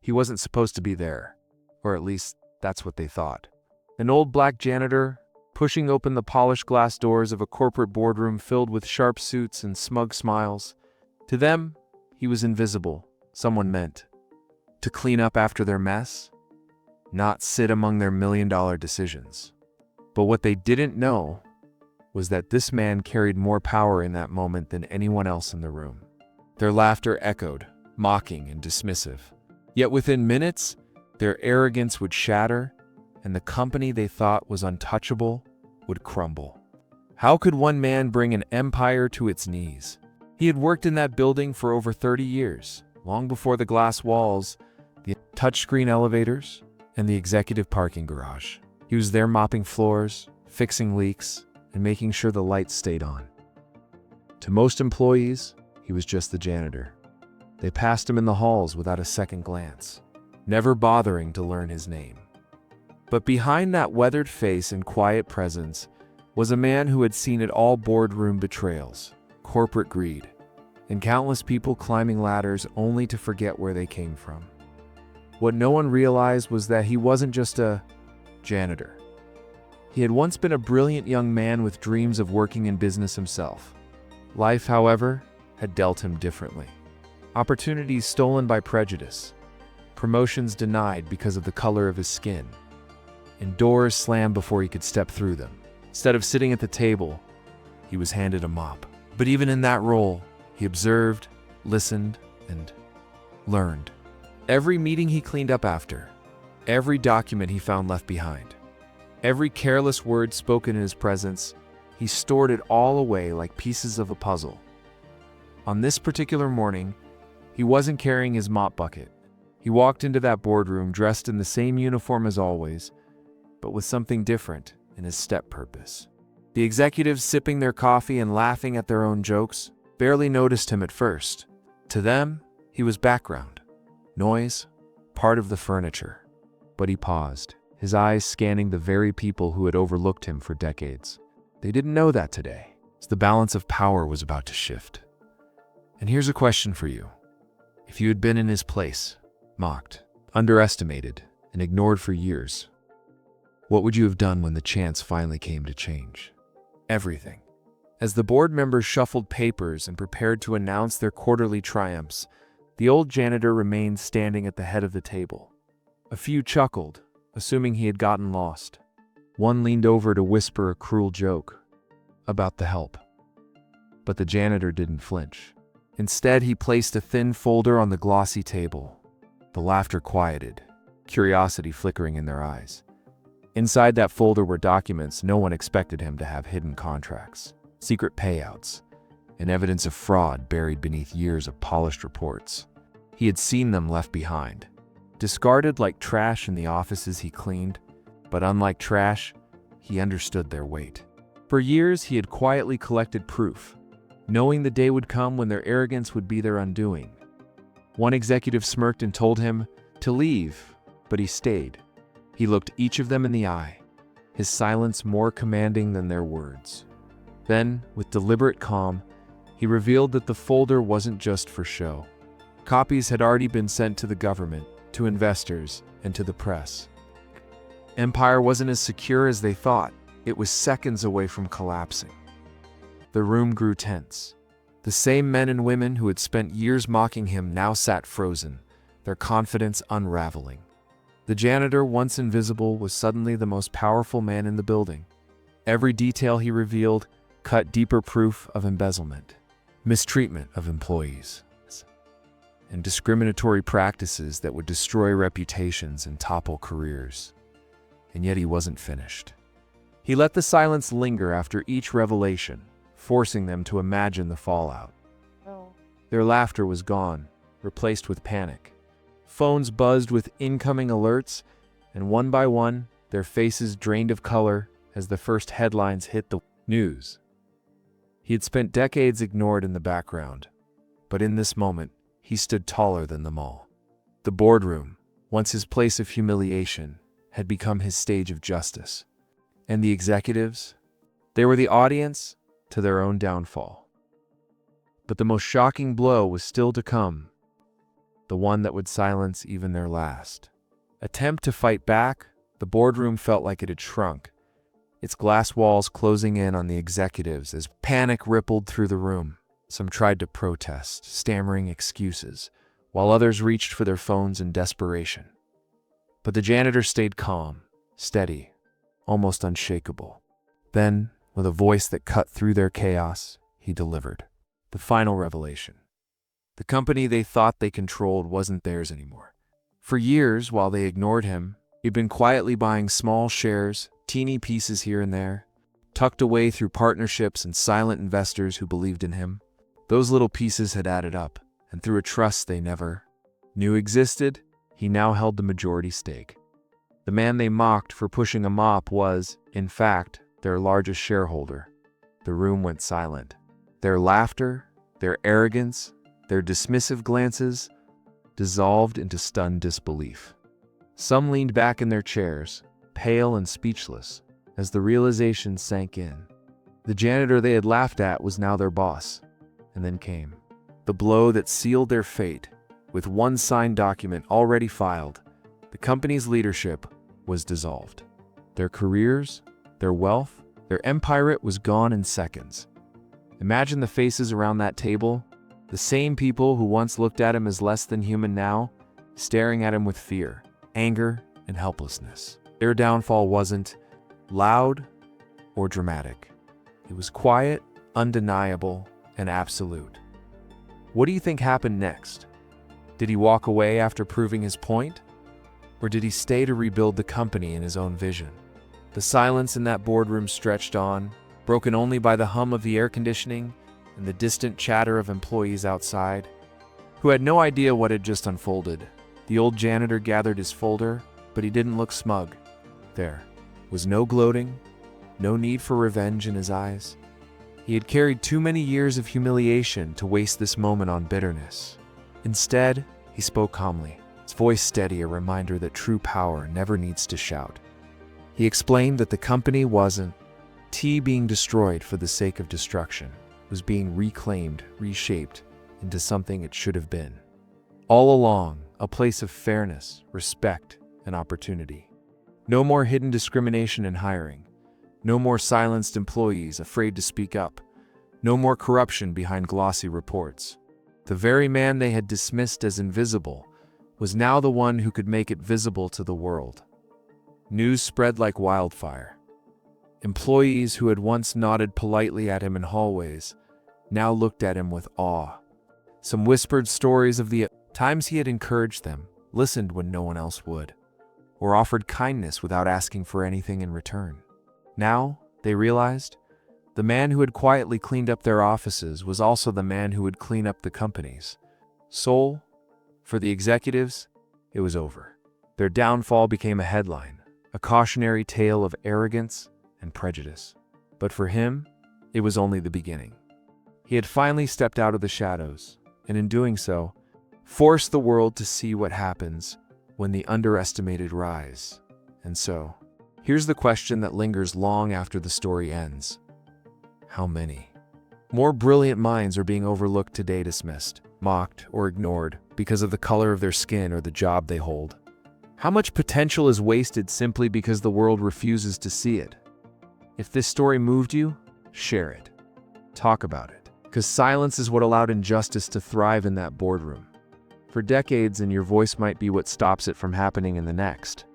He wasn't supposed to be there, or at least that's what they thought. An old black janitor, pushing open the polished glass doors of a corporate boardroom filled with sharp suits and smug smiles. To them, he was invisible, someone meant to clean up after their mess, not sit among their million-dollar decisions. But what they didn't know was that this man carried more power in that moment than anyone else in the room. Their laughter echoed, mocking and dismissive. Yet within minutes, their arrogance would shatter, and the company they thought was untouchable would crumble. How could one man bring an empire to its knees? He had worked in that building for over 30 years, long before the glass walls, the touchscreen elevators, and the executive parking garage. He was there mopping floors, fixing leaks, and making sure the lights stayed on. To most employees, he was just the janitor. They passed him in the halls without a second glance, never bothering to learn his name. But behind that weathered face and quiet presence was a man who had seen it all: boardroom betrayals, corporate greed, and countless people climbing ladders only to forget where they came from. What no one realized was that he wasn't just a janitor. He had once been a brilliant young man with dreams of working in business himself. Life, however, had dealt him differently. Opportunities stolen by prejudice, promotions denied because of the color of his skin, and doors slammed before he could step through them. Instead of sitting at the table, he was handed a mop. But even in that role, he observed, listened, and learned. Every meeting he cleaned up after, every document he found left behind, every careless word spoken in his presence, he stored it all away like pieces of a puzzle. On this particular morning, he wasn't carrying his mop bucket. He walked into that boardroom dressed in the same uniform as always, but with something different in his step purpose. The executives, sipping their coffee and laughing at their own jokes, barely noticed him at first. To them, he was background, noise, part of the furniture. But he paused, his eyes scanning the very people who had overlooked him for decades. They didn't know that today, as the balance of power was about to shift. And here's a question for you. If you had been in his place, mocked, underestimated, and ignored for years, what would you have done when the chance finally came to change? Everything. As the board members shuffled papers and prepared to announce their quarterly triumphs, the old janitor remained standing at the head of the table. A few chuckled, assuming he had gotten lost. One leaned over to whisper a cruel joke about the help. But the janitor didn't flinch. Instead, he placed a thin folder on the glossy table. The laughter quieted, curiosity flickering in their eyes. Inside that folder were documents no one expected him to have: hidden contracts, secret payouts, and evidence of fraud buried beneath years of polished reports. He had seen them left behind, discarded like trash in the offices he cleaned, but unlike trash, he understood their weight. For years, he had quietly collected proof, knowing the day would come when their arrogance would be their undoing. One executive smirked and told him to leave, but he stayed. He looked each of them in the eye, his silence more commanding than their words. Then, with deliberate calm, he revealed that the folder wasn't just for show. Copies had already been sent to the government, to investors, and to the press. Empire wasn't as secure as they thought. It was seconds away from collapsing. The room grew tense. The same men and women who had spent years mocking him now sat frozen, their confidence unraveling. The janitor, once invisible, was suddenly the most powerful man in the building. Every detail he revealed cut deeper proof of embezzlement, mistreatment of employees, and discriminatory practices that would destroy reputations and topple careers. And yet he wasn't finished. He let the silence linger after each revelation, forcing them to imagine the fallout. Their laughter was gone, replaced with panic. Phones buzzed with incoming alerts, and one by one, their faces drained of color as the first headlines hit the news. He had spent decades ignored in the background, but in this moment, he stood taller than them all. The boardroom, once his place of humiliation, had become his stage of justice. And the executives, they were the audience to their own downfall. But the most shocking blow was still to come. the one that would silence even their last attempt to fight back. The boardroom felt like it had shrunk, its glass walls closing in on the executives as panic rippled through the room. Some tried to protest, stammering excuses, while others reached for their phones in desperation. But the janitor stayed calm, steady, almost unshakable. Then, with a voice that cut through their chaos, he delivered the final revelation. The company they thought they controlled wasn't theirs anymore. For years, while they ignored him, he'd been quietly buying small shares, teeny pieces here and there, tucked away through partnerships and silent investors who believed in him. Those little pieces had added up, and through a trust they never knew existed, he now held the majority stake. The man they mocked for pushing a mop was, in fact, their largest shareholder. The room went silent. Their laughter, their arrogance, their dismissive glances dissolved into stunned disbelief. Some leaned back in their chairs, pale and speechless, as the realization sank in. The janitor they had laughed at was now their boss. And then came the blow that sealed their fate. With one signed document already filed, the company's leadership was dissolved. Their careers, their wealth, their empire was gone in seconds. Imagine the faces around that table, the same people who once looked at him as less than human now, staring at him with fear, anger, and helplessness. Their downfall wasn't loud or dramatic. It was quiet, undeniable, and absolute. What do you think happened next? Did he walk away after proving his point? Or did he stay to rebuild the company in his own vision? The silence in that boardroom stretched on, broken only by the hum of the air conditioning and the distant chatter of employees outside, who had no idea what had just unfolded. The old janitor gathered his folder, but he didn't look smug. There was no gloating, no need for revenge in his eyes. He had carried too many years of humiliation to waste this moment on bitterness. Instead, he spoke calmly, his voice steady, a reminder that true power never needs to shout. He explained that the company wasn't being destroyed for the sake of destruction. It was being reclaimed, reshaped into something it should have been. All along, a place of fairness, respect, and opportunity. No more hidden discrimination in hiring. No more silenced employees afraid to speak up. No more corruption behind glossy reports. The very man they had dismissed as invisible was now the one who could make it visible to the world. News spread like wildfire. Employees who had once nodded politely at him in hallways now looked at him with awe. Some whispered stories of the times he had encouraged them, listened when no one else would, or offered kindness without asking for anything in return. Now, they realized, the man who had quietly cleaned up their offices was also the man who would clean up the companies. For the executives, it was over. Their downfall became a headline, a cautionary tale of arrogance and prejudice. But for him, it was only the beginning. He had finally stepped out of the shadows, and in doing so, forced the world to see what happens when the underestimated rise. And so, here's the question that lingers long after the story ends. How many more brilliant minds are being overlooked today, dismissed, mocked, or ignored because of the color of their skin or the job they hold? How much potential is wasted simply because the world refuses to see it? If this story moved you, share it. Talk about it. Because silence is what allowed injustice to thrive in that boardroom for decades, and your voice might be what stops it from happening in the next.